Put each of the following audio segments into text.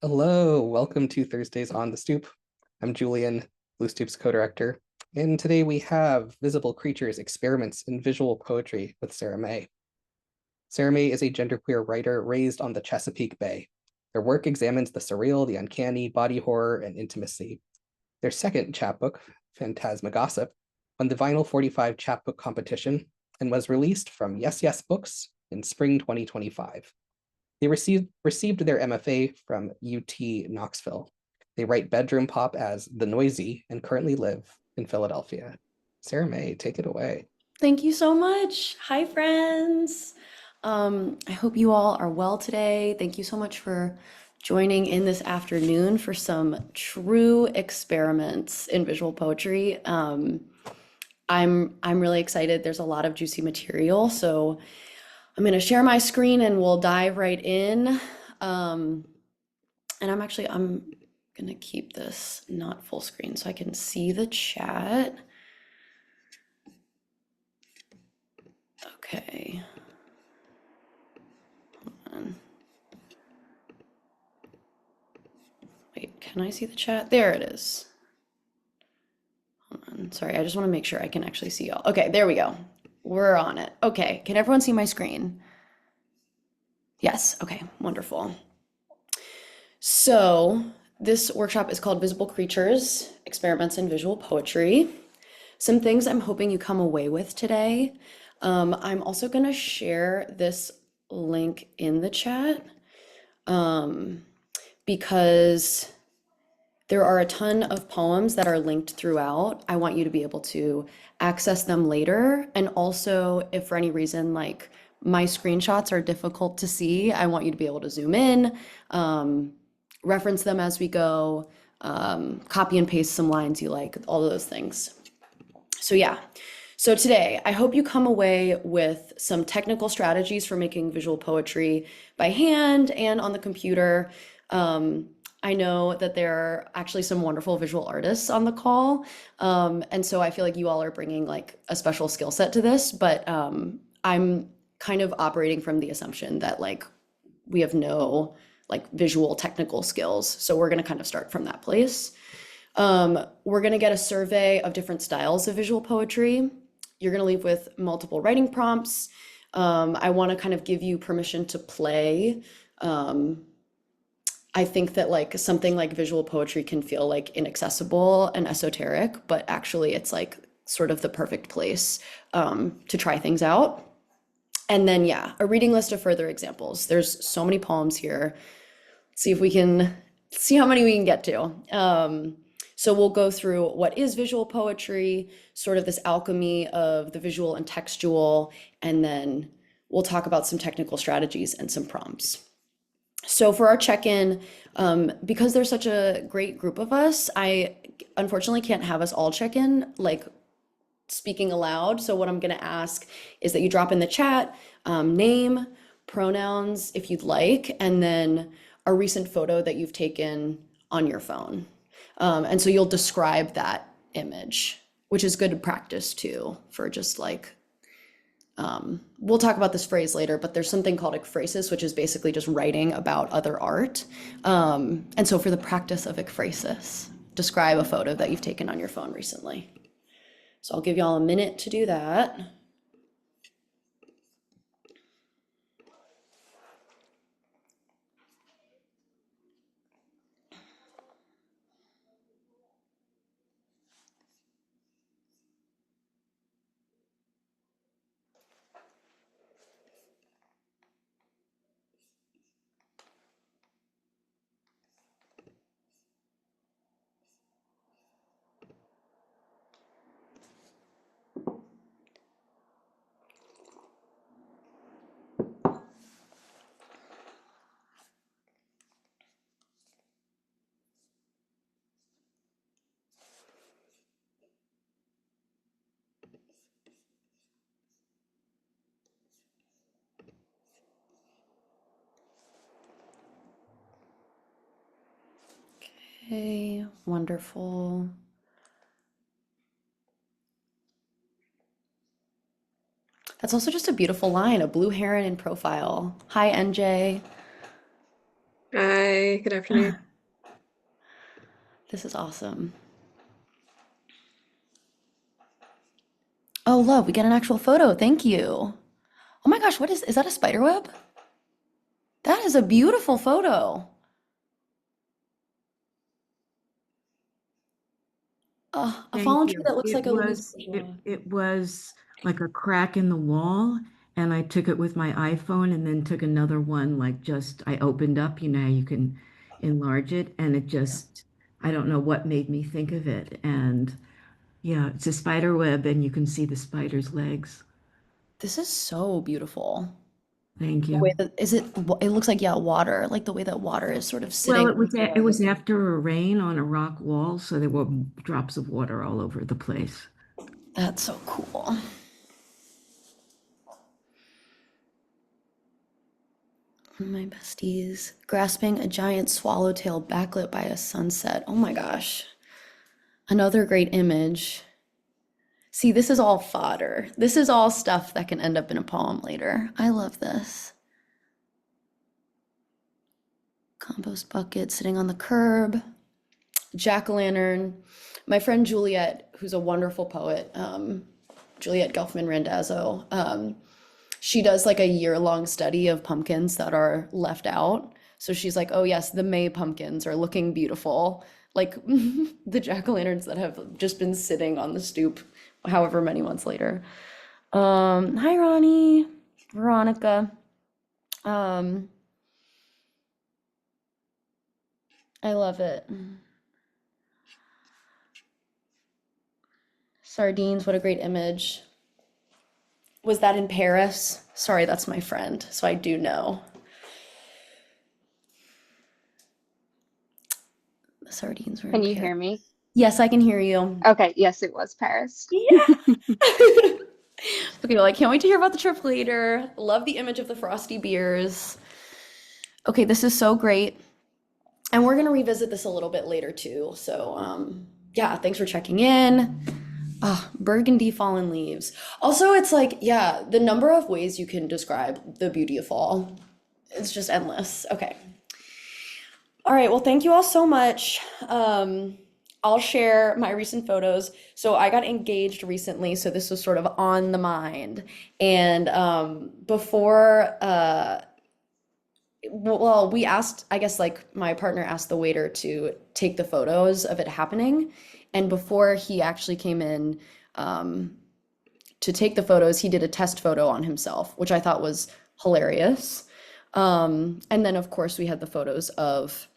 Hello, welcome to Thursdays on the Stoop. I'm Julian, Blue Stoop's co-director, and today we have Visible Creatures Experiments in Visual Poetry with Sara Mae. Sara Mae is a genderqueer writer raised on the Chesapeake Bay. Their work examines the surreal, the uncanny, body horror, and intimacy. Their second chapbook, Phantasmagossip, won the Vinyl 45 chapbook competition and was released from YesYes Books in spring 2025. They received their MFA from UT Knoxville. They write bedroom pop as The Noisy and currently live in Philadelphia. Sara Mae, take it away. Thank you so much. Hi, friends. I hope you all are well today. Thank you so much for joining in this afternoon for some true experiments in visual poetry. I'm really excited. There's a lot of juicy material, so I'm going to share my screen and we'll dive right in. And I'm going to keep this not full screen so I can see the chat. Okay. Hold on. Wait, can I see the chat? There it is. Hold on. Sorry, I just want to make sure I can actually see y'all. Okay, there we go. We're on it. Okay, can everyone see my screen? Yes, okay, wonderful. So this workshop is called Visible Creatures, Experiments in Visual Poetry. Some things I'm hoping you come away with today. I'm also gonna share this link in the chat because there are a ton of poems that are linked throughout. I want you to be able to access them later. And also, if for any reason, like my screenshots are difficult to see, I want you to be able to zoom in, reference them as we go, copy and paste some lines you like, all of those things. So yeah, so today I hope you come away with some technical strategies for making visual poetry by hand and on the computer. I know that there are actually some wonderful visual artists on the call. And so I feel like you all are bringing like a special skill set to this, but I'm kind of operating from the assumption that like we have no like visual technical skills. So we're going to kind of start from that place. We're going to get a survey of different styles of visual poetry. You're going to leave with multiple writing prompts. I want to kind of give you permission to play. I think that like something like visual poetry can feel like inaccessible and esoteric, but actually it's like sort of the perfect place to try things out. And then, yeah, a reading list of further examples. There's so many poems here. See if we can see how many we can get to. So we'll go through what is visual poetry, sort of this alchemy of the visual and textual, and then we'll talk about some technical strategies and some prompts. So for our check-in, because there's such a great group of us, I unfortunately can't have us all check in like speaking aloud. So what I'm going to ask is that you drop in the chat, name, pronouns if you'd like, and then a recent photo that you've taken on your phone. And so you'll describe that image, which is good practice too, for just like, we'll talk about this phrase later, but there's something called ekphrasis, which is basically just writing about other art. And so for the practice of ekphrasis, describe a photo that you've taken on your phone recently. So I'll give y'all a minute to do that. Okay, wonderful. That's also just a beautiful line, a blue heron in profile. Hi, NJ. Hi, good afternoon. This is awesome. Oh, love, we get an actual photo. Thank you. Oh my gosh, is that a spider web? That is a beautiful photo. A Thank fallen tree you. that looks like a It was like a crack in the wall, and I took it with my iPhone and then took another one like just I opened up, you know, how you can enlarge it, and it just I don't know what made me think of it. And yeah, it's a spider web and you can see the spider's legs. This is so beautiful. Thank The way you. that it looks like, yeah, water, like the way that water is sort of Well, sitting. it was after a rain on a rock wall, so there were drops of water all over the place. That's so cool. My besties grasping a giant swallowtail backlit by a sunset. Oh my gosh. Another great image. See, this is all fodder. This is all stuff that can end up in a poem later. I love this. Compost bucket sitting on the curb. Jack-o'-lantern. My friend Juliet, who's a wonderful poet, Juliet Gelfman Randazzo, she does like a year-long study of pumpkins that are left out. So she's like, oh yes, the May pumpkins are looking beautiful. Like the jack-o'-lanterns that have just been sitting on the stoop however many months later. Hi Ronnie, Veronica. Um, I love it. Sardines, what a great image. Was that in Paris? Sorry, that's my friend, so I do know. The sardines were in Can you Paris. hear me? Yes, I can hear you. Okay, yes, it was Paris. Yeah. Okay, well, I can't wait to hear about the trip later. Love the image of the frosty beers. Okay, this is so great. And we're gonna revisit this a little bit later too. So, yeah, thanks for checking in. Ah, burgundy fallen leaves. Also, it's like, yeah, the number of ways you can describe the beauty of fall, it's just endless. Okay. All right, well, thank you all so much. I'll share my recent photos. So I got engaged recently, so this was sort of on the mind. And before, well, we asked, I guess, like my partner asked the waiter to take the photos of it happening. And before he actually came in to take the photos, he did a test photo on himself, which I thought was hilarious. And then, of course, we had the photos of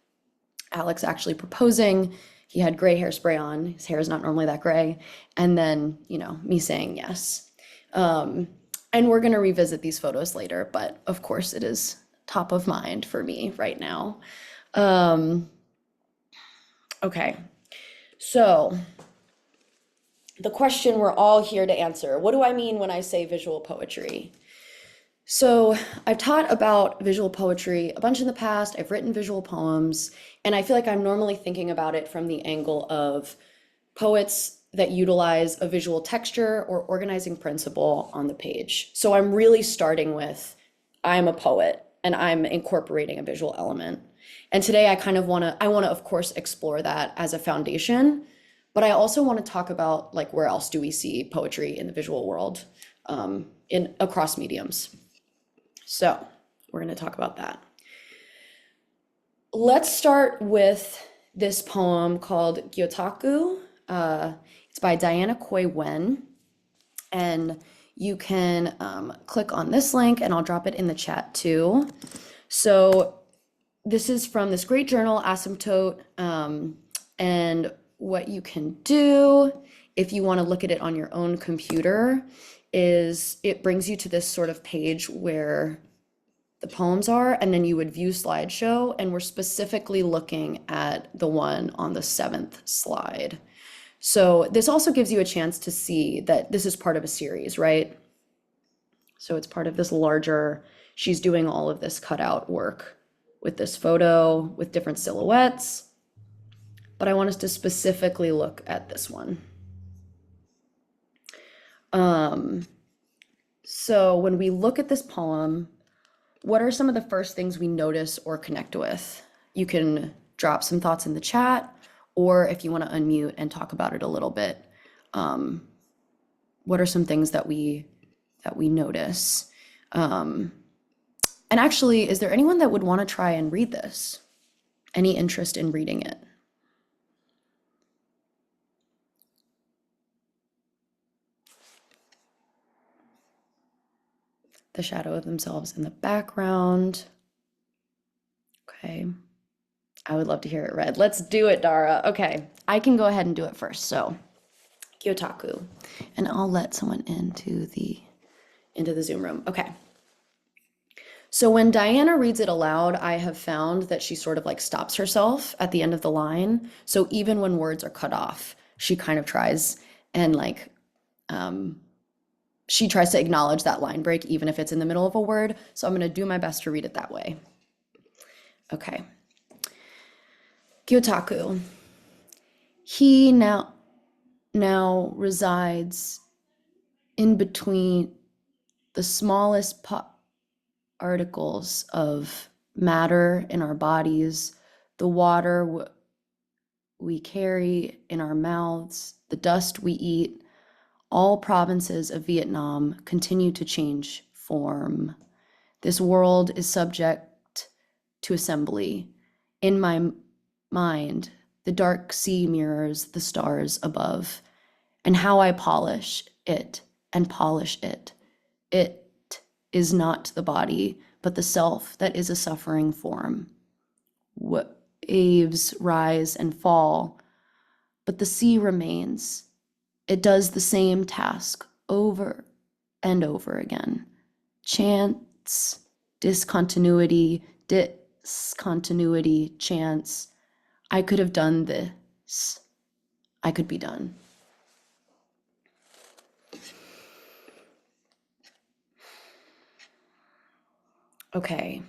Alex actually proposing. He had gray hairspray on. His hair is not normally that gray. And then, you know, me saying yes. And we're going to revisit these photos later, but of course it is top of mind for me right now. Okay, so the question we're all here to answer, what do I mean when I say visual poetry? So I've taught about visual poetry a bunch in the past. I've written visual poems, and I feel like I'm normally thinking about it from the angle of poets that utilize a visual texture or organizing principle on the page. So I'm really starting with, I'm a poet and I'm incorporating a visual element. And today I want to of course explore that as a foundation, but I also want to talk about like where else do we see poetry in the visual world, in across mediums. So we're going to talk about that. Let's start with this poem called Gyotaku. It's by Diana Khoi Nguyen, and you can click on this link and I'll drop it in the chat too. So this is from this great journal, Asymptote, and what you can do if you want to look at it on your own computer is it brings you to this sort of page where the poems are, and then you would view slideshow, and we're specifically looking at the one on the 7th slide. So this also gives you a chance to see that this is part of a series, right? So it's part of this larger, she's doing all of this cutout work with this photo, with different silhouettes, but I want us to specifically look at this one. So when we look at this poem, what are some of the first things we notice or connect with? You can drop some thoughts in the chat, or if you want to unmute and talk about it a little bit. What are some things that we notice? And actually, is there anyone that would want to try and read this? Any interest in reading it? The shadow of themselves in the background. Okay. I would love to hear it read. Let's do it, Dara. Okay, I can go ahead and do it first. So, Kyotaku, and I'll let someone into the Zoom room. Okay. So when Diana reads it aloud, I have found that she sort of like stops herself at the end of the line. So even when words are cut off, she kind of tries and like she tries to acknowledge that line break, even if it's in the middle of a word. So I'm going to do my best to read it that way. Okay. Kyotaku. He now resides in between the smallest particles of matter in our bodies, the water we carry in our mouths, the dust we eat. All provinces of Vietnam continue to change form. This world is subject to assembly. In my mind, the dark sea mirrors the stars above, and how I polish it and polish it. It is not the body, but the self that is a suffering form. Waves rise and fall, but the sea remains. It does the same task over and over again. Chance, discontinuity, chance. I could have done this. I could be done. Okay.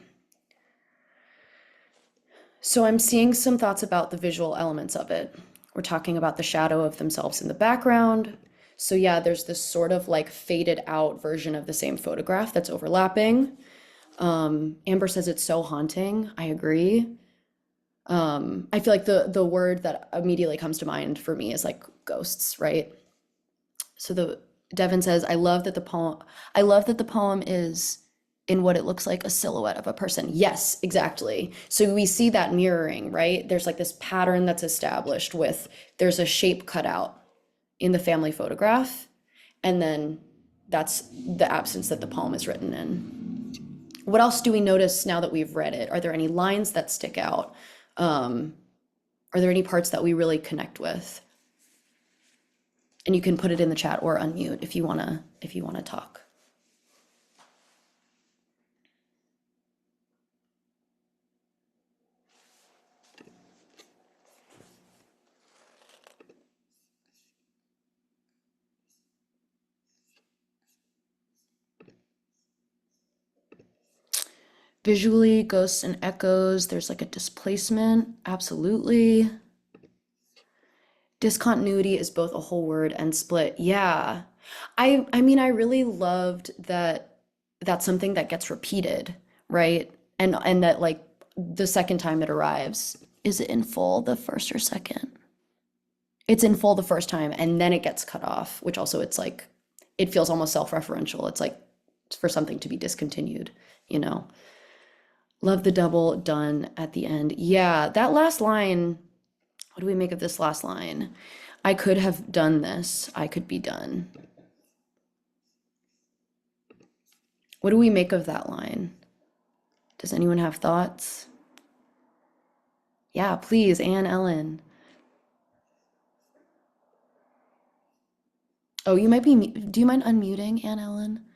So I'm seeing some thoughts about the visual elements of it. We're talking about the shadow of themselves in the background. So yeah, there's this sort of like faded out version of the same photograph that's overlapping. Amber says it's so haunting. I agree. I feel like the word that immediately comes to mind for me is like ghosts, right? So the Devin says, I love that the poem is in what it looks like a silhouette of a person. Yes, exactly. So we see that mirroring, right? There's like this pattern that's established with there's a shape cut out in the family photograph, and then that's the absence that the poem is written in. What else do we notice now that we've read it? Are there any lines that stick out? Are there any parts that we really connect with? And you can put it in the chat or unmute if you wanna talk. Visually, ghosts and echoes, there's like a displacement, absolutely. Discontinuity is both a whole word and split. Yeah. I mean, I really loved that that's something that gets repeated, right? And that like the second time it arrives, is it in full the first or second? It's in full the first time and then it gets cut off, which also it's like it feels almost self-referential. It's like for something to be discontinued, you know. Love the double done at the end. Yeah, that last line, what do we make of this last line? I could have done this. I could be done. What do we make of that line? Does anyone have thoughts? Yeah, please, Anne Ellen. Oh, you might be, do you mind unmuting, Anne Ellen?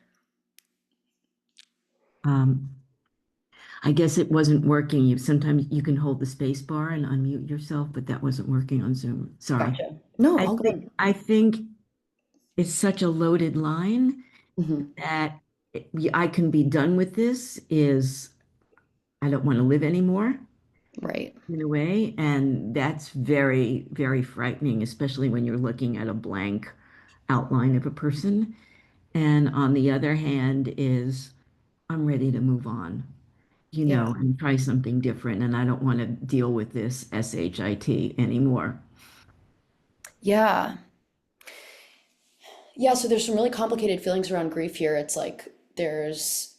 I guess it wasn't working. Sometimes you can hold the space bar and unmute yourself, but that wasn't working on Zoom. Sorry. Gotcha. No, I all think good. I think it's such a loaded line Mhm. that I can be done with this is I don't want to live anymore Right. in a way. And that's very, very frightening, especially when you're looking at a blank outline of a person. And on the other hand is I'm ready to move on, Yeah. and try something different. And I don't want to deal with this SHIT anymore. Yeah. Yeah, so there's some really complicated feelings around grief here. It's like there's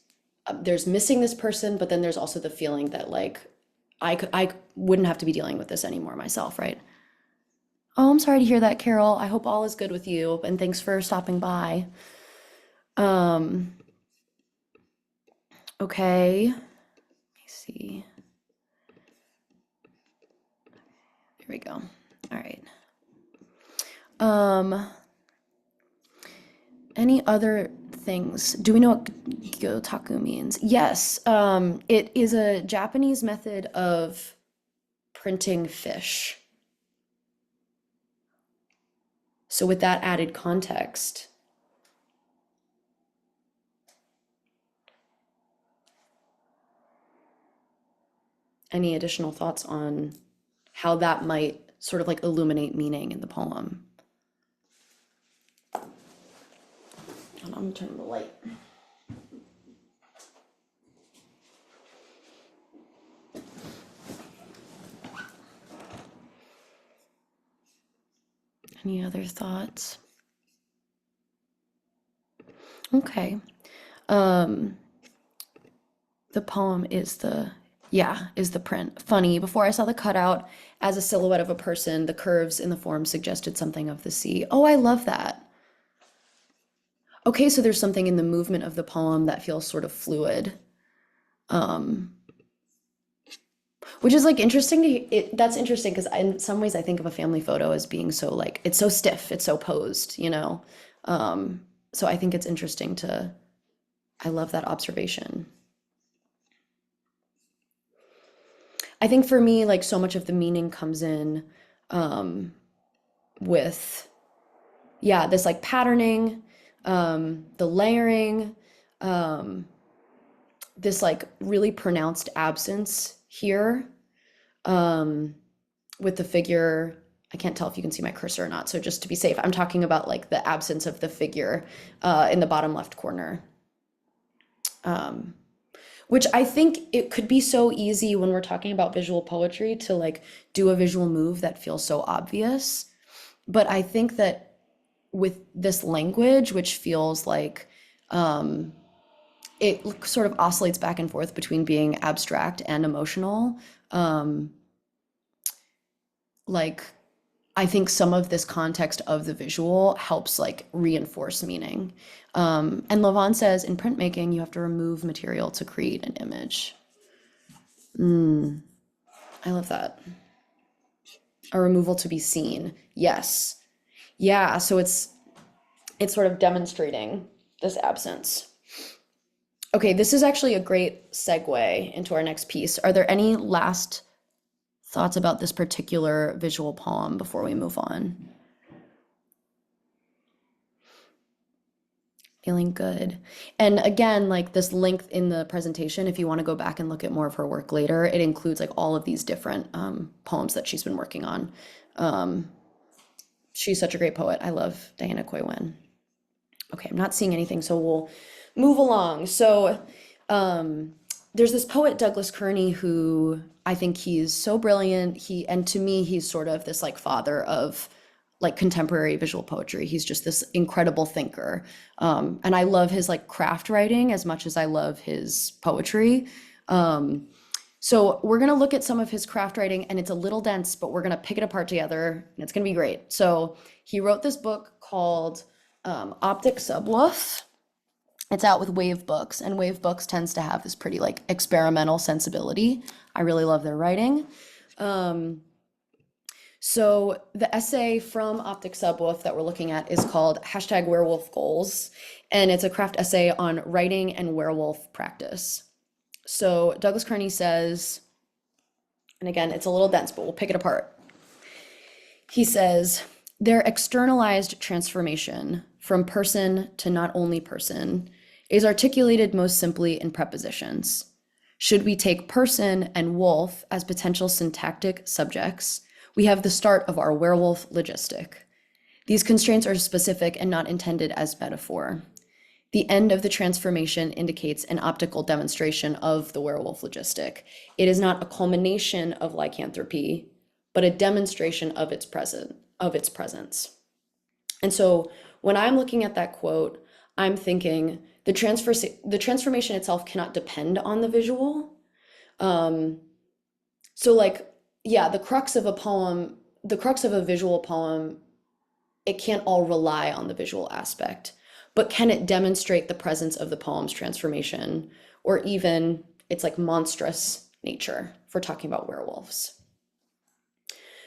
missing this person, but then there's also the feeling that like I wouldn't have to be dealing with this anymore myself, right? Oh, I'm sorry to hear that, Carol. I hope all is good with you, and thanks for stopping by. Um, okay. Let me see. Here we go. All right. Um, any other things? Do we know what gyotaku means? Yes. It is a Japanese method of printing fish. So with that added context, any additional thoughts on how that might sort of like illuminate meaning in the poem? Hold on, I'm gonna turn the light. Any other thoughts? Okay. Um, the poem is the print. Funny, before I saw the cutout as a silhouette of a person, the curves in the form suggested something of the sea. Oh, I love that. Okay, so there's something in the movement of the poem that feels sort of fluid. Um, which is like interesting that's interesting because in some ways I think of a family photo as being so like it's so stiff, it's so posed, you know. So I think it's interesting to I love that observation. I think for me, like so much of the meaning comes in um, with, yeah, this like patterning, the layering, um, this like really pronounced absence here um, with the figure. I can't tell if you can see my cursor or not. So just to be safe, I'm talking about like the absence of the figure in the bottom left corner. Um, which I think it could be so easy when we're talking about visual poetry to like do a visual move that feels so obvious. But I think that with this language, which feels like it sort of oscillates back and forth between being abstract and emotional, um, like I think some of this context of the visual helps like reinforce meaning. And Lavon says in printmaking, you have to remove material to create an image. I love that. A removal to be seen. Yes. Yeah, so it's sort of demonstrating this absence. Okay, this is actually a great segue into our next piece. Are there any last thoughts about this particular visual poem before we move on? Feeling good. And again, like this link in the presentation, if you want to go back and look at more of her work later, it includes like all of these different poems that she's been working on. She's such a great poet. I love Diana Khoi. Okay, I'm not seeing anything, so we'll move along. So there's this poet, Douglas Kearney, who I think he's so brilliant. And to me, he's sort of this like father of like contemporary visual poetry. He's just this incredible thinker. And I love his like craft writing as much as I love his poetry. So we're gonna look at some of his craft writing and it's a little dense, but we're gonna pick it apart together and it's gonna be great. So he wrote this book called Optic Subwoof. It's out with Wave Books, and Wave Books tends to have this pretty like experimental sensibility. I really love their writing. So the essay from Optic Subwoof that we're looking at is called #WerewolfGoals, and it's a craft essay on writing and werewolf practice. So Douglas Kearney says, and again, it's a little dense, but we'll pick it apart. He says, their externalized transformation from person to not only person is articulated most simply in prepositions. Should we take person and wolf as potential syntactic subjects, we have the start of our werewolf logistic. These constraints are specific and not intended as metaphor. The end of the transformation indicates an optical demonstration of the werewolf logistic. It is not a culmination of lycanthropy, but a demonstration of its presence. And so when I'm looking at that quote, I'm thinking the transformation itself cannot depend on the visual. So like, yeah, the crux of a visual poem, it can't all rely on the visual aspect, but can it demonstrate the presence of the poem's transformation, or even its like monstrous nature, if we're talking about werewolves.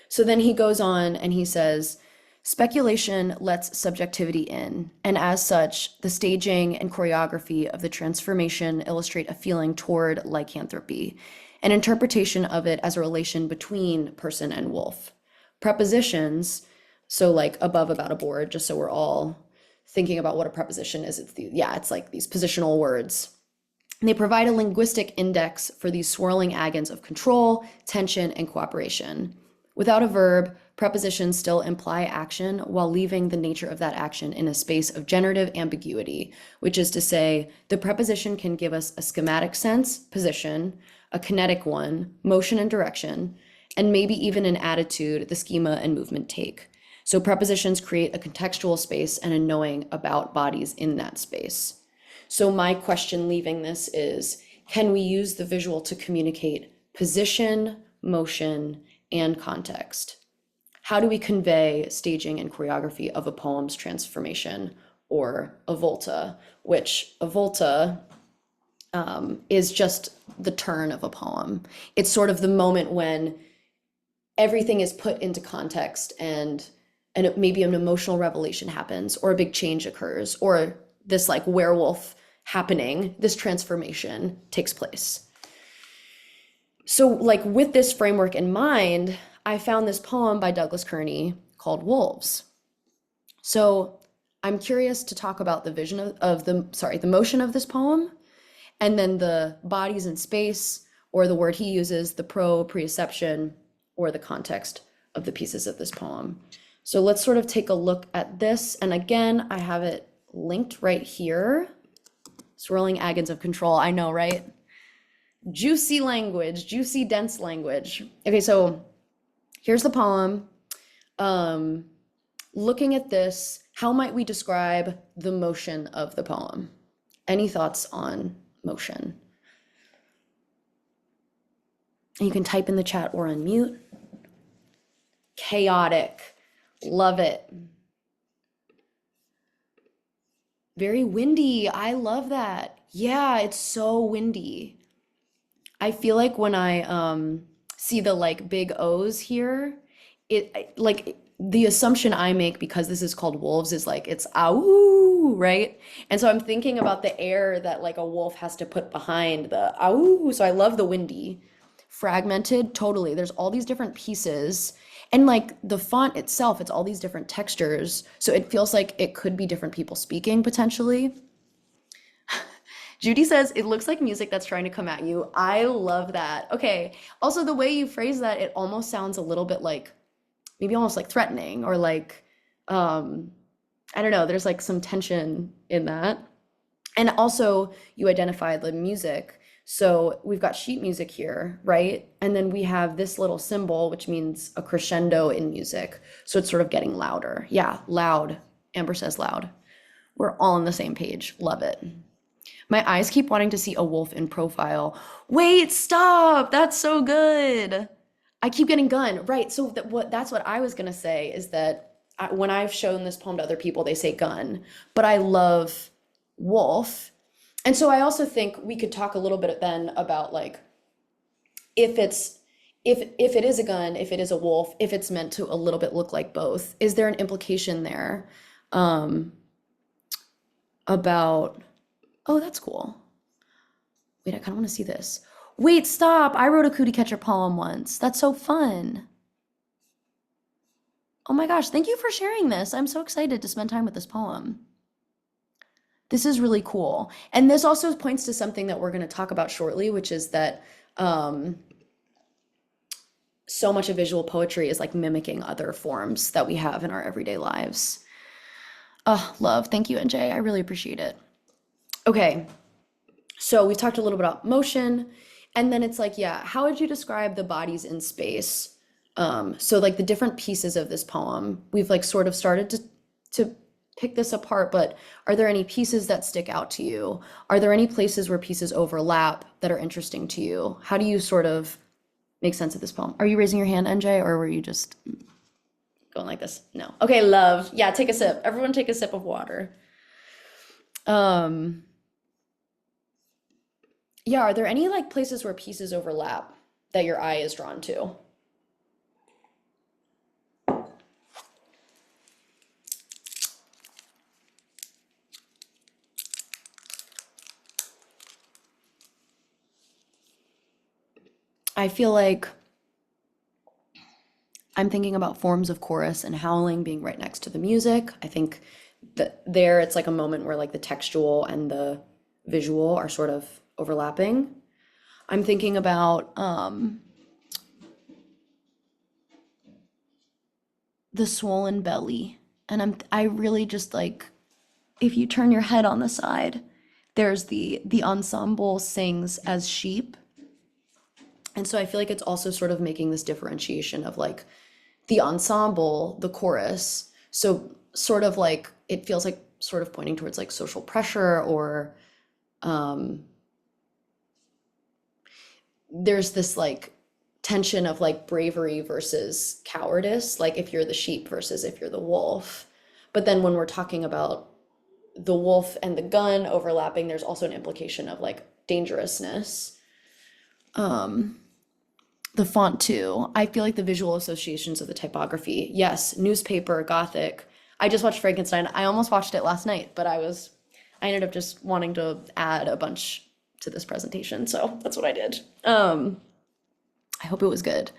So then he goes on and he says, speculation lets subjectivity in, and as such, the staging and choreography of the transformation illustrate a feeling toward lycanthropy, an interpretation of it as a relation between person and wolf. Prepositions, so like above about a board, just so we're all thinking about what a preposition is, it's like these positional words. And they provide a linguistic index for these swirling agons of control, tension, and cooperation. Without a verb, prepositions still imply action while leaving the nature of that action in a space of generative ambiguity, which is to say, the preposition can give us a schematic sense, position, a kinetic one, motion and direction, and maybe even an attitude the schema and movement take. So prepositions create a contextual space and a knowing about bodies in that space. So my question leaving this is, can we use the visual to communicate position, motion, and context? How do we convey staging and choreography of a poem's transformation, or a volta, which a volta is just the turn of a poem. It's sort of the moment when everything is put into context and maybe an emotional revelation happens, or a big change occurs, or this like werewolf happening, this transformation takes place. So like with this framework in mind, I found this poem by Douglas Kearney called Wolves. So I'm curious to talk about the vision of the motion of this poem, and then the bodies in space, or the word he uses, the proprioception, or the context of the pieces of this poem. So let's sort of take a look at this. And again, I have it linked right here. Swirling agons of control, I know, right? Juicy language, juicy, dense language. Okay, so here's the poem. Looking at this, how might we describe the motion of the poem? Any thoughts on motion? And you can type in the chat or unmute. Chaotic, love it. Very windy, I love that. Yeah, it's so windy. I feel like when I see the like big O's here, like the assumption I make, because this is called wolves, is like it's ow, right? And so I'm thinking about the air that like a wolf has to put behind the ow. So I love the windy. Fragmented, totally. There's all these different pieces. And like the font itself, it's all these different textures. So it feels like it could be different people speaking potentially. Judy says, it looks like music that's trying to come at you. I love that. Okay. Also, the way you phrase that, it almost sounds a little bit like, maybe almost like threatening, or like, I don't know, there's like some tension in that. And also you identify the music. So we've got sheet music here, right? And then we have this little symbol, which means a crescendo in music. So it's sort of getting louder. Yeah, loud. Amber says loud. We're all on the same page. Love it. My eyes keep wanting to see a wolf in profile. Wait, stop. That's so good. I keep getting gun. Right. So that's what I was going to say, is that when I've shown this poem to other people, they say gun, but I love wolf. And so I also think we could talk a little bit then about like, if it is a gun, if it is a wolf, if it's meant to a little bit look like both, is there an implication there about, oh, that's cool. Wait, I kind of want to see this. Wait, stop. I wrote a cootie catcher poem once. That's so fun. Oh my gosh, thank you for sharing this. I'm so excited to spend time with this poem. This is really cool. And this also points to something that we're going to talk about shortly, which is that so much of visual poetry is like mimicking other forms that we have in our everyday lives. Oh, love. Thank you, NJ. I really appreciate it. Okay, so we've talked a little bit about motion, and then it's like, yeah, how would you describe the bodies in space? So like the different pieces of this poem, we've like sort of started to pick this apart, but are there any pieces that stick out to you? Are there any places where pieces overlap that are interesting to you? How do you sort of make sense of this poem? Are you raising your hand, NJ, or were you just going like this? No. Okay, love. Yeah, take a sip. Everyone take a sip of water. Um, yeah, are there any like places where pieces overlap that your eye is drawn to? I feel like I'm thinking about forms of chorus and howling being right next to the music. I think that there it's like a moment where like the textual and the visual are sort of overlapping. I'm thinking about the swollen belly. And I really just like, if you turn your head on the side, there's the ensemble sings as sheep. And so I feel like it's also sort of making this differentiation of like the ensemble, the chorus. So sort of like it feels like sort of pointing towards like social pressure, or there's this like tension of like bravery versus cowardice, like if you're the sheep versus if you're the wolf. But then when we're talking about the wolf and the gun overlapping, there's also an implication of like dangerousness. The font too. I feel like the visual associations of the typography. Yes, newspaper, Gothic. I just watched Frankenstein. I almost watched it last night, but I ended up just wanting to add a bunch to this presentation, so that's what I did. I hope it was good.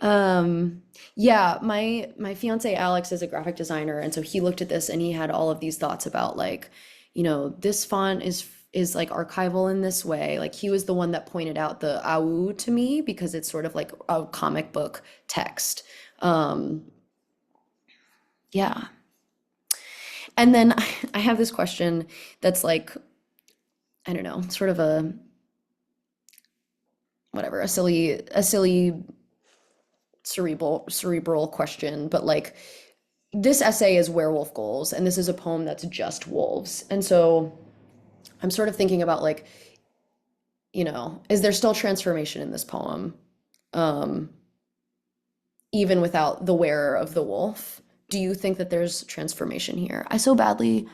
Yeah, my fiance Alex is a graphic designer, and so he looked at this and he had all of these thoughts about like, this font is like archival in this way. Like he was the one that pointed out the AU to me because it's sort of like a comic book text. Yeah. And then I have this question that's like, I don't know, sort of a whatever, a silly cerebral question, but like this essay is werewolf goals, and this is a poem that's just wolves. And so I'm sort of thinking about like, is there still transformation in this poem? Even without the wearer of the wolf? Do you think that there's transformation here? I so badly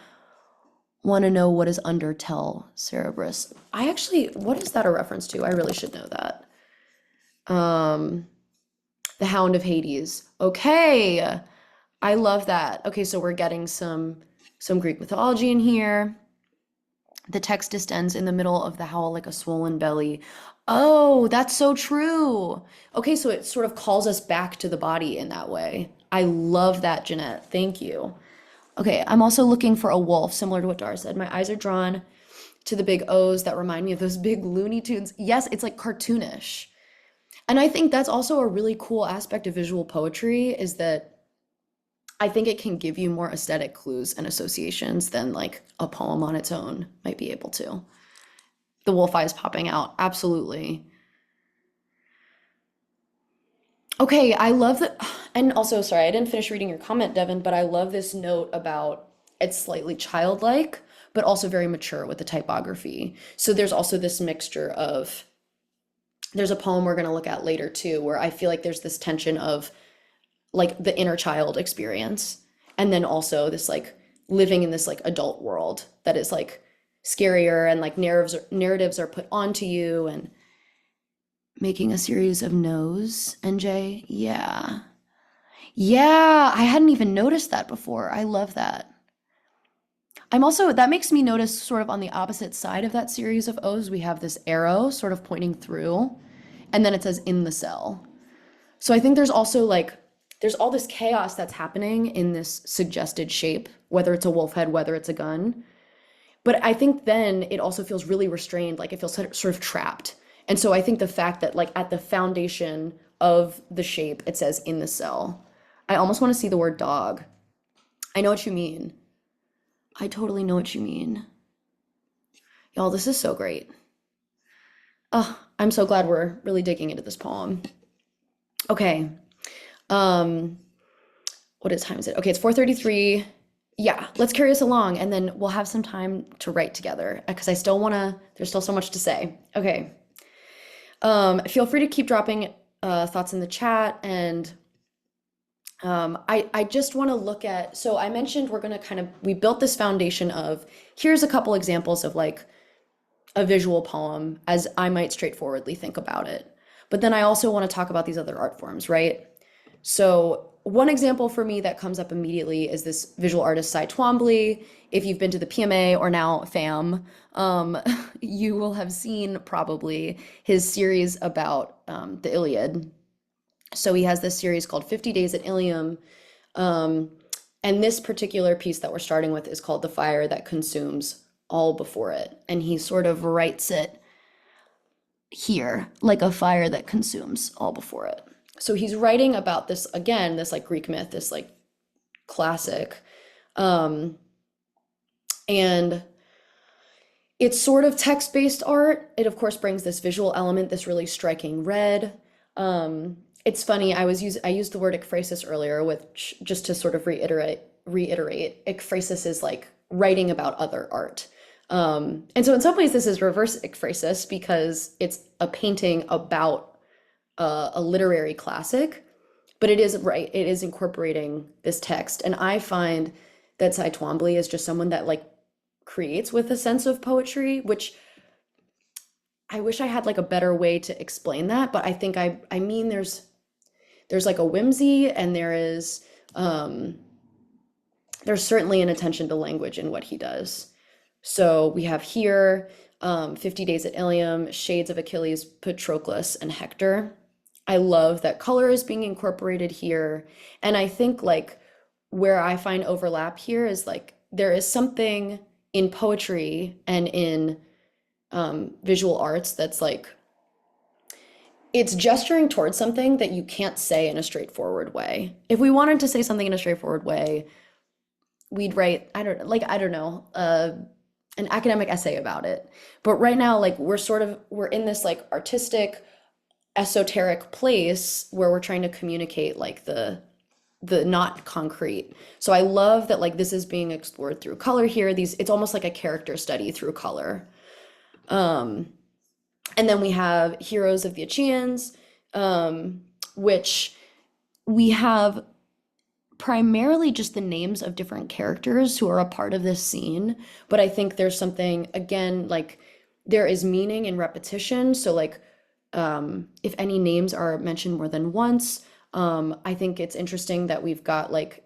want to know what is under tell cerebrus. What is that a reference to? I really should know that. The Hound of Hades. Okay. I love that. Okay, so we're getting some Greek mythology in here. The text distends in the middle of the howl like a swollen belly. Oh, that's so true. Okay, so it sort of calls us back to the body in that way. I love that, Jeanette. Thank you. Okay, I'm also looking for a wolf, similar to what Dara said. My eyes are drawn to the big O's that remind me of those big Looney Tunes. Yes, it's like cartoonish. And I think that's also a really cool aspect of visual poetry, is that I think it can give you more aesthetic clues and associations than like a poem on its own might be able to. The wolf eyes popping out, absolutely. Okay, I love that. And also, sorry, I didn't finish reading your comment, Devin, but I love this note about it's slightly childlike, but also very mature with the typography. So there's also this mixture of, there's a poem we're going to look at later too, where I feel like there's this tension of like the inner child experience, and then also this like living in this like adult world that is like scarier, and like narratives are put onto you, and making a series of no's. NJ, yeah, I hadn't even noticed that before. I love that. That makes me notice sort of on the opposite side of that series of O's, we have this arrow sort of pointing through, and then it says in the cell. So I think there's also like, there's all this chaos that's happening in this suggested shape, whether it's a wolf head, whether it's a gun. But I think then it also feels really restrained, like it feels sort of trapped. And so I think the fact that like at the foundation of the shape, it says in the cell. I almost want to see the word dog. I know what you mean. I totally know what you mean. Y'all, this is so great. Oh, I'm so glad we're really digging into this poem. Okay. Um, what time is it? Okay, it's 4:33. Yeah, let's carry us along and then we'll have some time to write together because there's still so much to say. Okay. Feel free to keep dropping thoughts in the chat and I just want to look at, so I mentioned we built this foundation of, here's a couple examples of like a visual poem as I might straightforwardly think about it. But then I also want to talk about these other art forms, right? So one example for me that comes up immediately is this visual artist, Cy Twombly. If you've been to the PMA or now FAM, you will have seen probably his series about the Iliad. So he has this series called 50 Days at Ilium. And this particular piece that we're starting with is called The Fire That Consumes All Before It. And he sort of writes it here, like a fire that consumes all before it. So he's writing about this, again, this like Greek myth, this like classic. And it's sort of text-based art. It of course brings this visual element, this really striking red. It's funny, I used the word ekphrasis earlier, which just to sort of reiterate, ekphrasis is like writing about other art. And so in some ways this is reverse ekphrasis because it's a painting about a literary classic, but it is incorporating this text. And I find that Cy Twombly is just someone that like creates with a sense of poetry, which I wish I had like a better way to explain that, but I think I mean there's like a whimsy and there's certainly an attention to language in what he does. So we have here 50 Days at Ilium, Shades of Achilles, Patroclus, and Hector. I love that color is being incorporated here. And I think like where I find overlap here is like there is something in poetry and in visual arts that's like, it's gesturing towards something that you can't say in a straightforward way. If we wanted to say something in a straightforward way, we'd write, I don't know, an academic essay about it. But right now, like we're in this like artistic, esoteric place where we're trying to communicate like the not concrete. So I love that like this is being explored through color here. It's almost like a character study through color. And then we have Heroes of the Achaeans, which we have primarily just the names of different characters who are a part of this scene. But I think there's something, again, like there is meaning in repetition. So like if any names are mentioned more than once, I think it's interesting that we've got like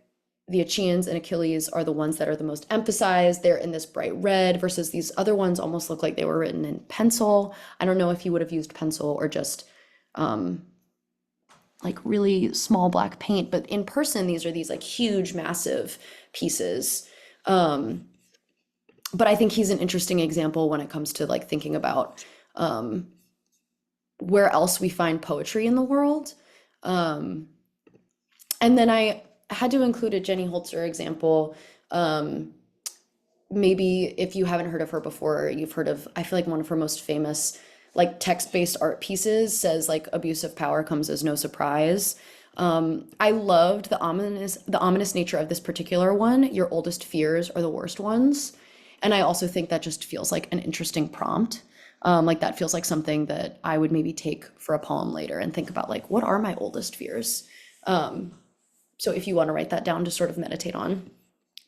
the Achaeans and Achilles are the ones that are the most emphasized. They're in this bright red versus these other ones almost look like they were written in pencil. I don't know if he would have used pencil or just like really small black paint, but in person, these are these like huge, massive pieces. But I think he's an interesting example when it comes to like thinking about where else we find poetry in the world. And then I had to include a Jenny Holzer example. Maybe if you haven't heard of her before, you've heard of, I feel like one of her most famous like text-based art pieces says like abuse of power comes as no surprise. I loved the ominous nature of this particular one. Your oldest fears are the worst ones. And I also think that just feels like an interesting prompt. Like that feels like something that I would maybe take for a poem later and think about like, what are my oldest fears? So if you want to write that down to sort of meditate on,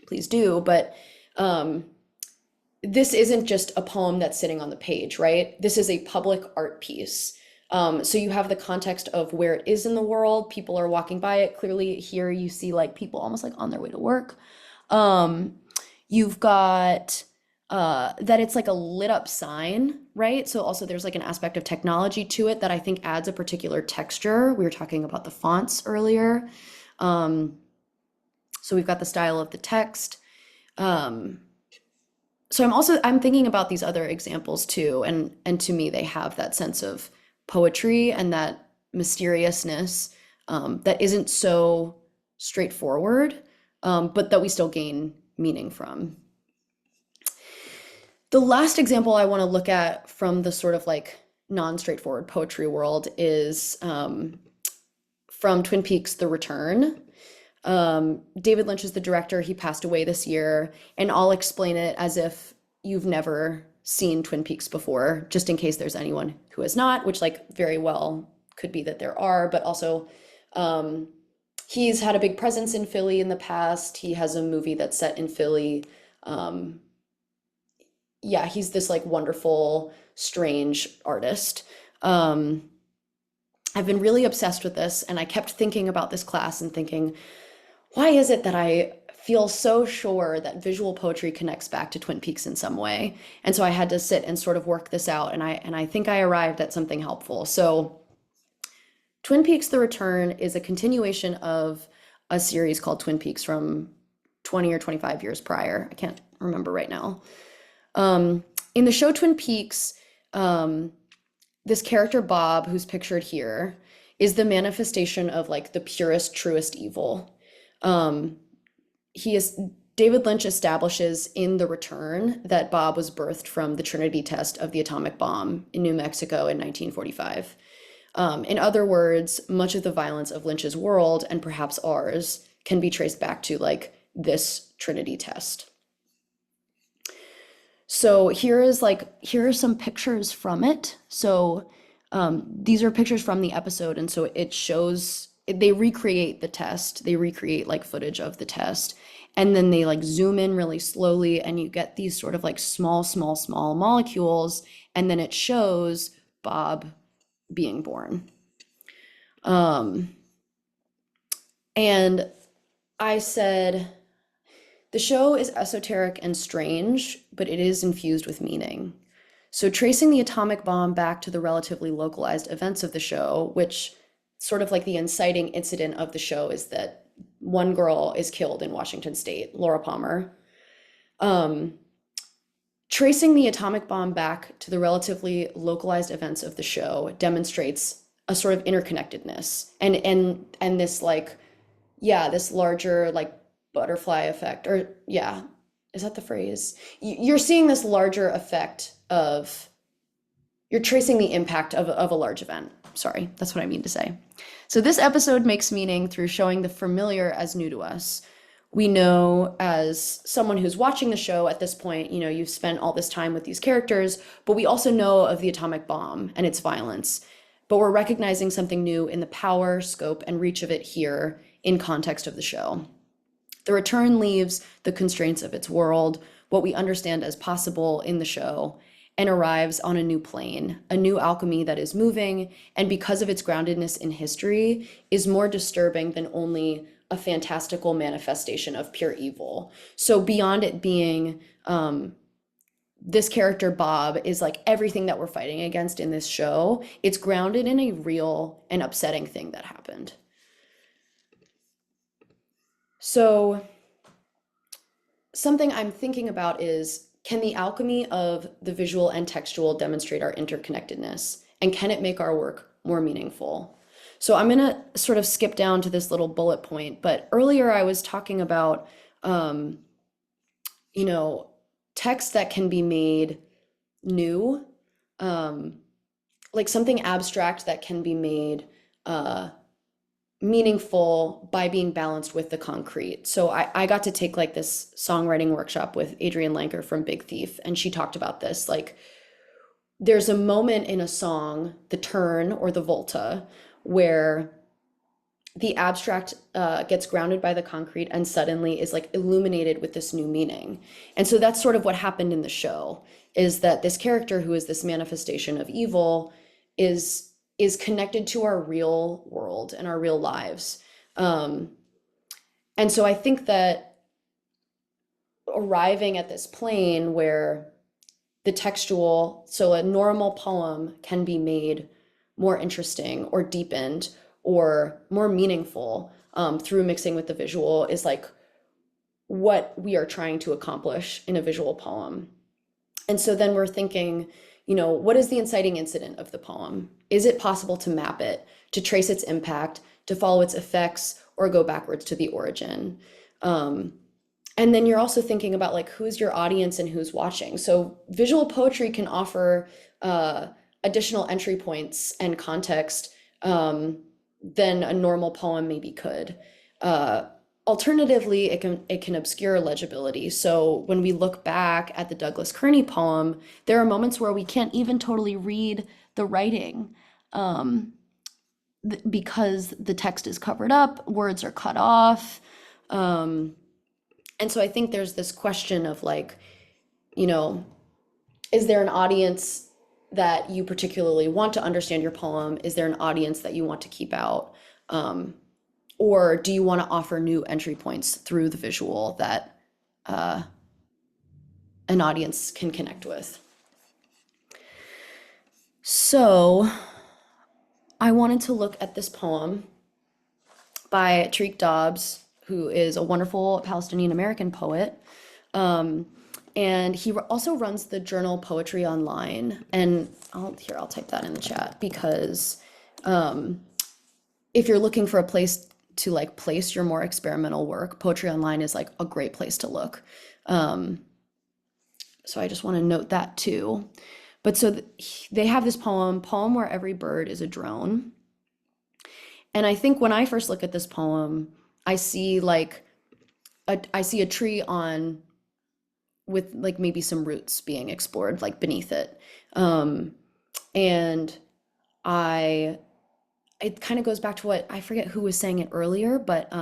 please do. But this isn't just a poem that's sitting on the page, right? This is a public art piece. So you have the context of where it is in the world. People are walking by it. Clearly here you see like people almost like on their way to work. You've got that it's like a lit up sign, right? So also there's like an aspect of technology to it that I think adds a particular texture. We were talking about the fonts earlier. So we've got the style of the text. So I'm thinking about these other examples too, and to me they have that sense of poetry and that mysteriousness that isn't so straightforward, but that we still gain meaning from. The last example I want to look at from the sort of like non-straightforward poetry world is from Twin Peaks: The Return. David Lynch is the director. He passed away this year, and I'll explain it as if you've never seen Twin Peaks before, just in case there's anyone who has not, which like very well could be that there are, but also he's had a big presence in Philly in the past. He has a movie that's set in Philly. Yeah, he's this like wonderful, strange artist. I've been really obsessed with this, and I kept thinking about this class and thinking, why is it that I feel so sure that visual poetry connects back to Twin Peaks in some way? And so I had to sit and sort of work this out, and I think I arrived at something helpful. So Twin Peaks: The Return is a continuation of a series called Twin Peaks from 20 or 25 years prior. I can't remember right now. In the show Twin Peaks, this character Bob, who's pictured here, is the manifestation of like the purest, truest evil. David Lynch establishes in The Return that Bob was birthed from the Trinity test of the atomic bomb in New Mexico in 1945. In other words, much of the violence of Lynch's world, and perhaps ours, can be traced back to like this Trinity test. So here are some pictures from it. So these are pictures from the episode, and so it shows, they recreate the test. They recreate like footage of the test, and then they like zoom in really slowly, and you get these sort of like small molecules, and then it shows Bob being born. And I said, the show is esoteric and strange, but it is infused with meaning. So tracing the atomic bomb back to the relatively localized events of the show, which sort of like the inciting incident of the show is that one girl is killed in Washington State, Laura Palmer. Tracing the atomic bomb back to the relatively localized events of the show demonstrates a sort of interconnectedness and this like, yeah, this larger like butterfly effect, or yeah, is that the phrase? You're seeing this larger effect of, you're tracing the impact of a large event. Sorry, that's what I mean to say. So this episode makes meaning through showing the familiar as new to us. We know, as someone who's watching the show at this point, you know, you've spent all this time with these characters, but we also know of the atomic bomb and its violence. But we're recognizing something new in the power, scope, and reach of it here in context of the show. The Return leaves the constraints of its world, what we understand as possible in the show, and arrives on a new plane, a new alchemy that is moving, and because of its groundedness in history, is more disturbing than only a fantastical manifestation of pure evil. So beyond it being, this character Bob is like everything that we're fighting against in this show, it's grounded in a real and upsetting thing that happened. So something I'm thinking about is, can the alchemy of the visual and textual demonstrate our interconnectedness? And can it make our work more meaningful? So I'm going to sort of skip down to this little bullet point, but earlier I was talking about, you know, text that can be made new, like something abstract that can be made meaningful by being balanced with the concrete. So I got to take like this songwriting workshop with Adrienne Lanker from Big Thief, and she talked about this. Like, there's a moment in a song, the turn or the volta, where the abstract gets grounded by the concrete and suddenly is like illuminated with this new meaning. And so that's sort of what happened in the show, is that this character who is this manifestation of evil is connected to our real world and our real lives. And so I think that arriving at this plane where the textual, so a normal poem can be made more interesting or deepened or more meaningful through mixing with the visual, is like what we are trying to accomplish in a visual poem. And so then we're thinking, you know, what is the inciting incident of the poem? Is it possible to map it, to trace its impact, to follow its effects, or go backwards to the origin? And then you're also thinking about like who's your audience and who's watching. So visual poetry can offer additional entry points and context than a normal poem maybe could. Alternatively, it can obscure legibility. So when we look back at the Douglas Kearney poem, there are moments where we can't even totally read the writing because the text is covered up, words are cut off. And so I think there's this question of like, you know, is there an audience that you particularly want to understand your poem? Is there an audience that you want to keep out? Or do you want to offer new entry points through the visual that an audience can connect with? So I wanted to look at this poem by Tariq Dobbs, who is a wonderful Palestinian American poet. And he also runs the journal Poetry Online. And I'll type that in the chat, because if you're looking for a place to like place your more experimental work, Poetry Online is like a great place to look. So I just want to note that too. But so they have this poem where every bird is a drone. And I think when I first look at this poem, I see a tree on with like maybe some roots being explored like beneath it. And it kind of goes back to what I forget who was saying it earlier, but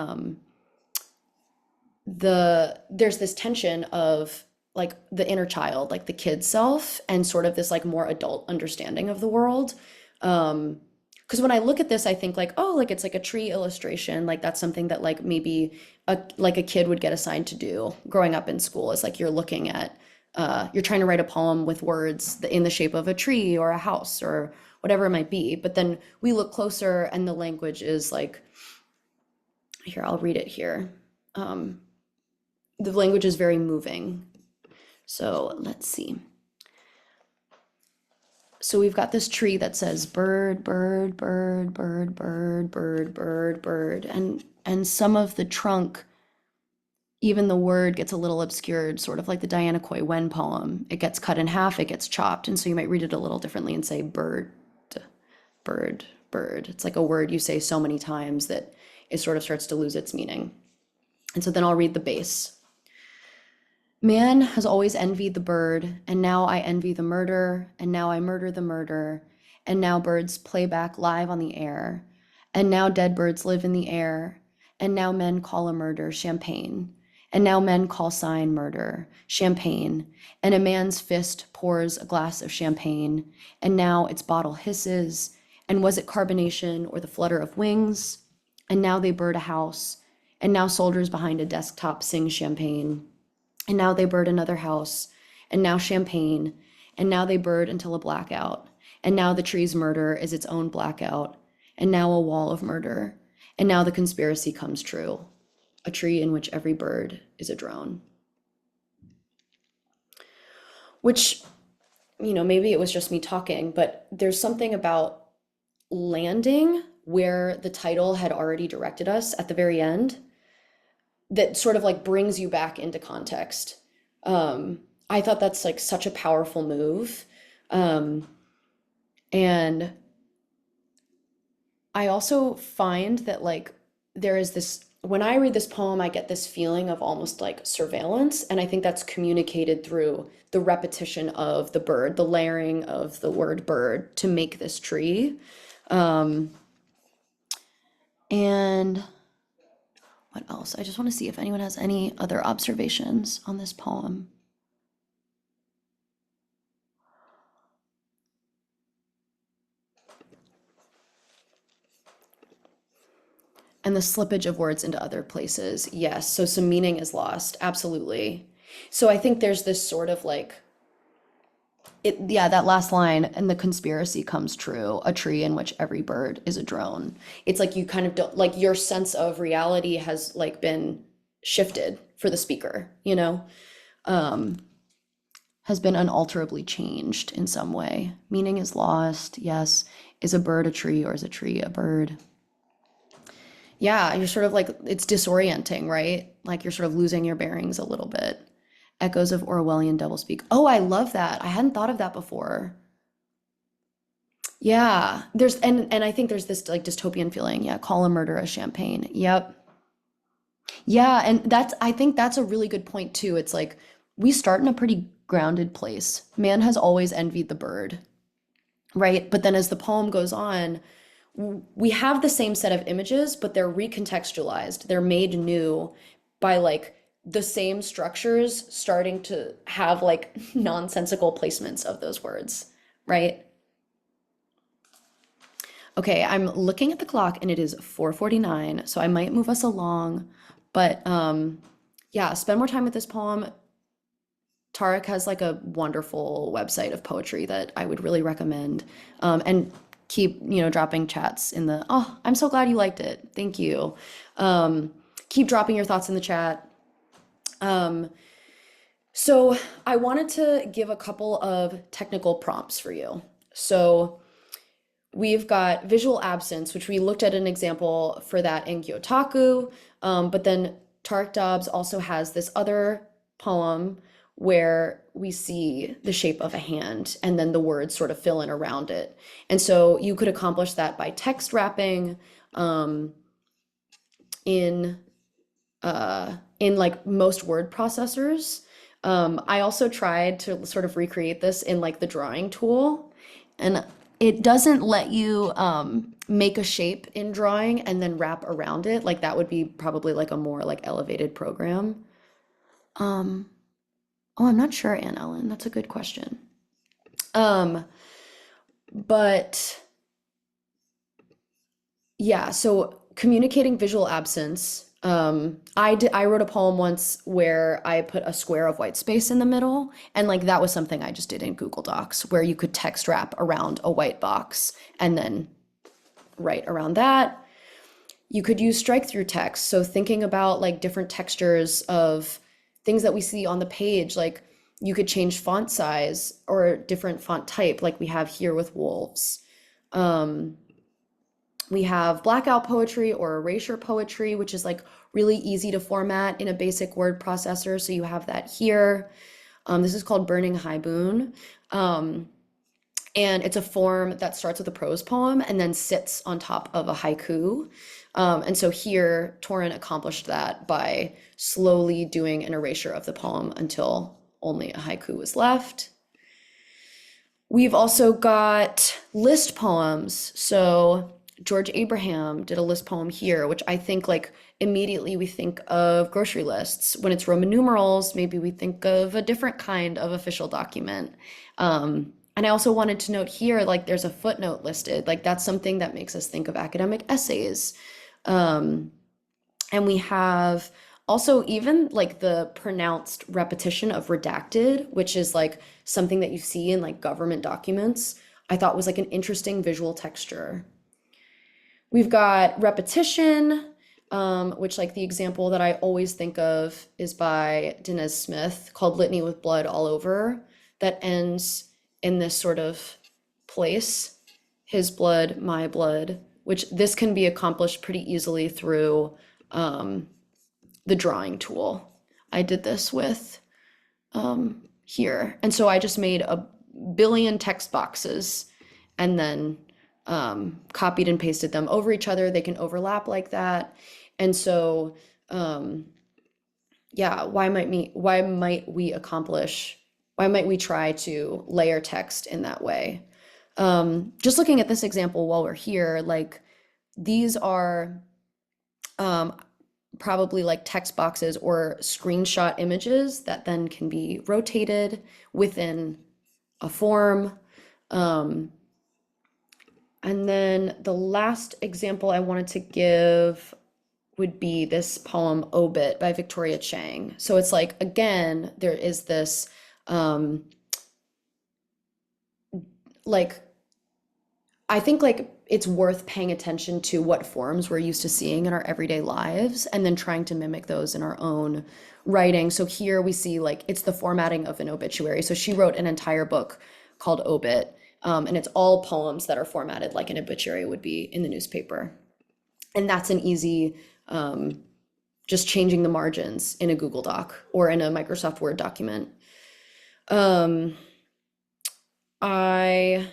there's this tension of like the inner child, like the kid self, and sort of this like more adult understanding of the world. Because when I look at this, I think like, oh, like it's like a tree illustration. Like that's something that like maybe a kid would get assigned to do growing up in school. Is like you're looking at, you're trying to write a poem with words in the shape of a tree or a house or whatever it might be. But then we look closer and the language is like, here, I'll read it here. The language is very moving. So let's see. So we've got this tree that says bird, bird, bird, bird, bird, bird, bird, bird. And some of the trunk, even the word gets a little obscured, sort of like the Diana Khoi Nguyen poem. It gets cut in half, it gets chopped. And so you might read it a little differently and say bird, bird, bird. It's like a word you say so many times that it sort of starts to lose its meaning. And so then I'll read the base. Man has always envied the bird, and now I envy the murder, and now I murder the murder, and now birds play back live on the air, and now dead birds live in the air, and now men call a murder champagne, and now men call sign murder champagne, and a man's fist pours a glass of champagne, and now its bottle hisses, and was it carbonation or the flutter of wings? And now they bird a house, and now soldiers behind a desktop sing champagne. And now they bird another house, and now champagne, and now they bird until a blackout, and now the tree's murder is its own blackout, and now a wall of murder, and now the conspiracy comes true, a tree in which every bird is a drone. Which, maybe it was just me talking, but there's something about landing where the title had already directed us at the very end that sort of like brings you back into context. I thought that's like such a powerful move. And I also find that like there is this, when I read this poem, I get this feeling of almost like surveillance. And I think that's communicated through the repetition of the bird, the layering of the word bird to make this tree. And what else? I just want to see if anyone has any other observations on this poem. And the slippage of words into other places. Yes, so some meaning is lost. Absolutely. So I think there's this sort of like, that last line, and the conspiracy comes true, a tree in which every bird is a drone. It's like you kind of don't, like your sense of reality has like been shifted for the speaker, has been unalterably changed in some way. Meaning is lost, yes. Is a bird a tree, or is a tree a bird? Yeah, you're sort of like, it's disorienting, right? like you're sort of losing your bearings a little bit. Echoes of Orwellian doublespeak. Oh, I love that. I hadn't thought of that before. Yeah, there's and I think there's this like dystopian feeling. Yeah, call a murder a champagne. Yep. Yeah, and I think that's a really good point too. It's like we start in a pretty grounded place. Man has always envied the bird, right? But then as the poem goes on, we have the same set of images, but they're recontextualized. They're made new by like the same structures starting to have like nonsensical placements of those words, right? Okay, I'm looking at the clock and it is 4:49, so I might move us along, but yeah, spend more time with this poem. Tarek has like a wonderful website of poetry that I would really recommend. And keep, dropping chats in the, oh, I'm so glad you liked it. Thank you. Keep dropping your thoughts in the chat. So I wanted to give a couple of technical prompts for you. So we've got visual absence, which we looked at an example for that in Gyotaku, but then Tarek Dobbs also has this other poem where we see the shape of a hand and then the words sort of fill in around it. And so you could accomplish that by text wrapping in like most word processors. I also tried to sort of recreate this in like the drawing tool, and it doesn't let you make a shape in drawing and then wrap around it. Like that would be probably like a more like elevated program. Oh, I'm not sure, Anne Ellen. That's a good question. But yeah, so communicating visual absence. I wrote a poem once where I put a square of white space in the middle, and like that was something I just did in Google Docs where you could text wrap around a white box and then write around that. You could use strike through text. So thinking about like different textures of things that we see on the page, like you could change font size or different font type, like we have here with wolves. We have blackout poetry or erasure poetry, which is like really easy to format in a basic word processor. So you have that here. This is called Burning Haibun. And it's a form that starts with a prose poem and then sits on top of a haiku. And so here, Torin accomplished that by slowly doing an erasure of the poem until only a haiku was left. We've also got list poems. So George Abraham did a list poem here, which I think like immediately we think of grocery lists. When it's Roman numerals, maybe we think of a different kind of official document. And I also wanted to note here, like there's a footnote listed, like that's something that makes us think of academic essays. And we have also even like the pronounced repetition of redacted, which is like something that you see in like government documents, I thought was like an interesting visual texture. We've got repetition, which like the example that I always think of is by Dinez Smith called Litany with Blood All Over, that ends in this sort of place, his blood, my blood, which this can be accomplished pretty easily through the drawing tool. I did this with here. And so I just made a billion text boxes and then copied and pasted them over each other. They can overlap like that. And so, yeah, why might we try to layer text in that way? Just looking at this example while we're here, like these are probably like text boxes or screenshot images that then can be rotated within a form. And then the last example I wanted to give would be this poem Obit by Victoria Chang. So it's like, again, there is this like, I think like it's worth paying attention to what forms we're used to seeing in our everyday lives and then trying to mimic those in our own writing. So here we see like it's the formatting of an obituary. So she wrote an entire book called Obit, and it's all poems that are formatted like an obituary would be in the newspaper. And that's an easy just changing the margins in a Google Doc or in a Microsoft Word document. Um, I,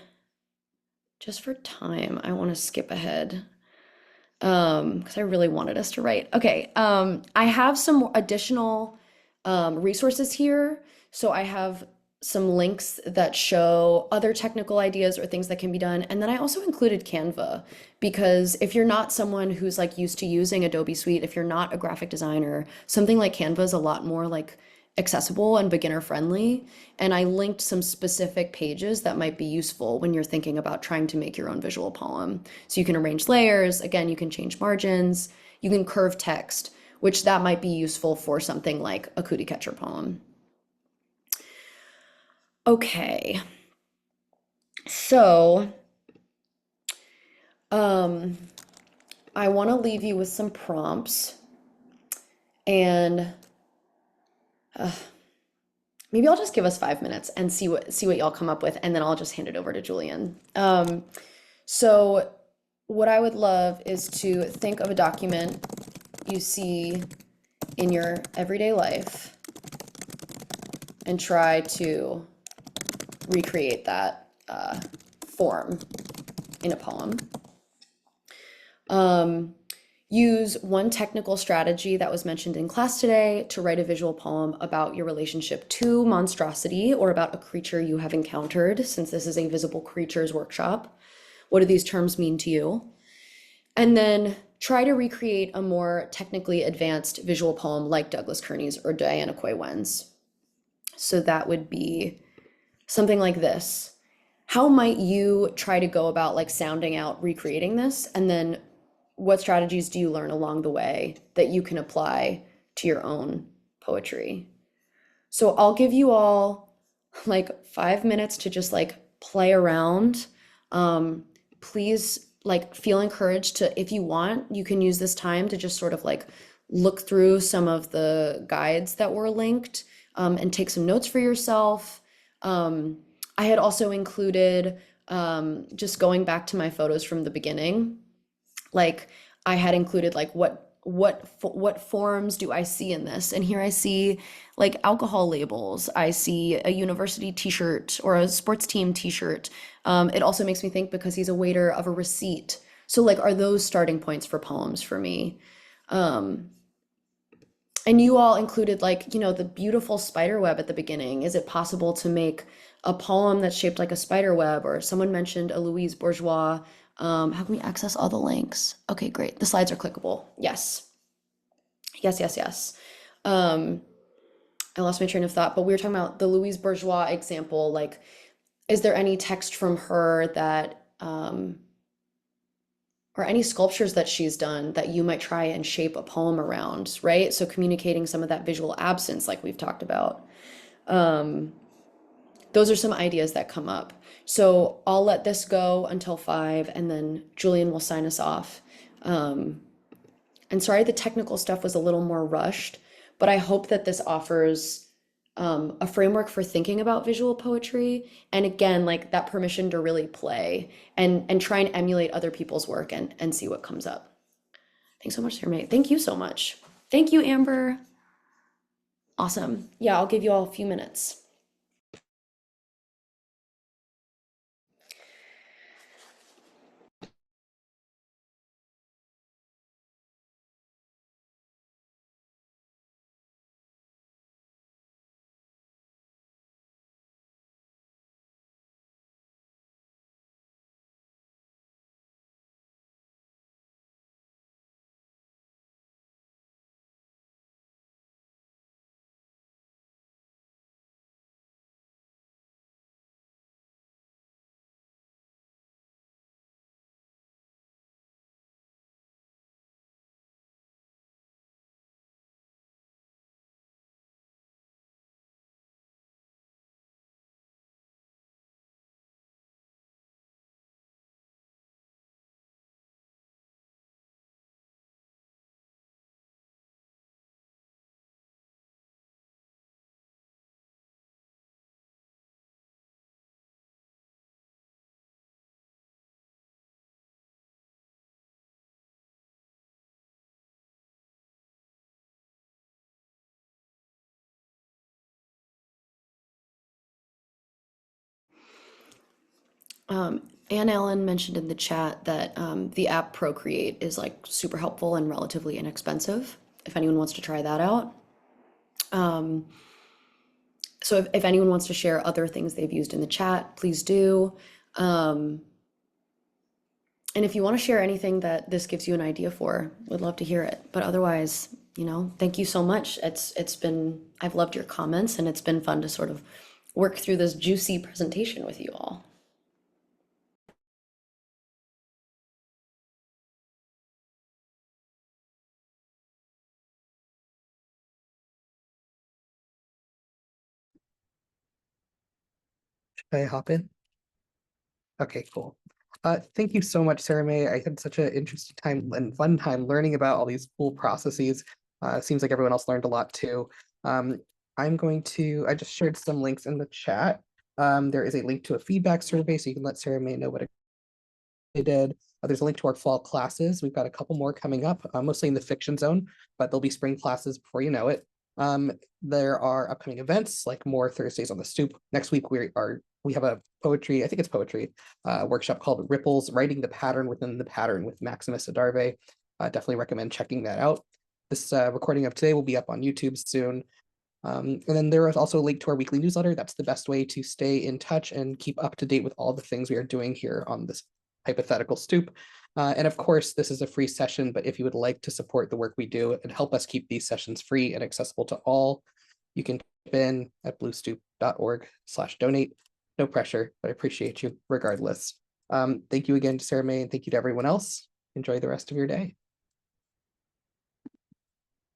just for time, I want to skip ahead because I really wanted us to write. Okay, I have some additional resources here. So I have some links that show other technical ideas or things that can be done. And then I also included Canva because if you're not someone who's like used to using Adobe Suite, if you're not a graphic designer, something like Canva is a lot more like accessible and beginner friendly. And I linked some specific pages that might be useful when you're thinking about trying to make your own visual poem. So you can arrange layers, again, you can change margins, you can curve text, which that might be useful for something like a cootie catcher poem. Okay, so I want to leave you with some prompts and maybe I'll just give us 5 minutes and see what y'all come up with, and then I'll just hand it over to Julian. So what I would love is to think of a document you see in your everyday life and try to recreate that form in a poem. Use one technical strategy that was mentioned in class today to write a visual poem about your relationship to monstrosity or about a creature you have encountered, since this is a visible creatures workshop. What do these terms mean to you? And then try to recreate a more technically advanced visual poem like Douglas Kearney's or Diana Khoi Nguyen's. So that would be something like this. How might you try to go about like sounding out recreating this? And then what strategies do you learn along the way that you can apply to your own poetry? So I'll give you all like 5 minutes to just like play around. Please like feel encouraged to, if you want, you can use this time to just sort of like look through some of the guides that were linked and take some notes for yourself. I had also included just going back to my photos from the beginning. Like I had included like what forms do I see in this? And here I see like alcohol labels. I see a university t-shirt or a sports team t-shirt. It also makes me think because he's a waiter of a receipt. So like are those starting points for poems for me? And you all included like, you know, the beautiful spider web at the beginning. Is it possible to make a poem that's shaped like a spider web? Or someone mentioned a Louise Bourgeois. How can we access all the links? Okay, great. The slides are clickable. Yes. Yes, yes, yes. I lost my train of thought, but we were talking about the Louise Bourgeois example. Like, is there any text from her that, or any sculptures that she's done that you might try and shape a poem around, right? So communicating some of that visual absence like we've talked about. Those are some ideas that come up. So I'll let this go until 5 and then Julian will sign us off. And sorry, the technical stuff was a little more rushed, but I hope that this offers a framework for thinking about visual poetry. And again, like that permission to really play and try and emulate other people's work and see what comes up. Thanks so much, Sara Mae. Thank you so much. Thank you, Amber. Awesome. Yeah, I'll give you all a few minutes. Ann Allen mentioned in the chat that the app Procreate is like super helpful and relatively inexpensive if anyone wants to try that out. So if anyone wants to share other things they've used in the chat, please do. And if you want to share anything that this gives you an idea for, we'd love to hear it. But otherwise, thank you so much. I've loved your comments, and it's been fun to sort of work through this juicy presentation with you all. Should I hop in? Okay, cool. Thank you so much, Sara Mae. I had such an interesting time and fun time learning about all these cool processes. Seems like everyone else learned a lot too. I just shared some links in the chat. There is a link to a feedback survey, so you can let Sara Mae know what they did. There's a link to our fall classes. We've got a couple more coming up, mostly in the fiction zone, but there'll be spring classes before you know it. There are upcoming events like more Thursdays on the Stoop. Next week we have a poetry, I think it's poetry, workshop called Ripples, Writing the Pattern Within the Pattern with Maximus Adarve. Definitely recommend checking that out. This recording of today will be up on YouTube soon. And then there is also a link to our weekly newsletter. That's the best way to stay in touch and keep up to date with all the things we are doing here on this hypothetical Stoop. And of course, this is a free session, but if you would like to support the work we do and help us keep these sessions free and accessible to all, you can type in at bluestoop.org/donate. No pressure, but I appreciate you regardless. Thank you again to Sara Mae, and thank you to everyone else. Enjoy the rest of your day.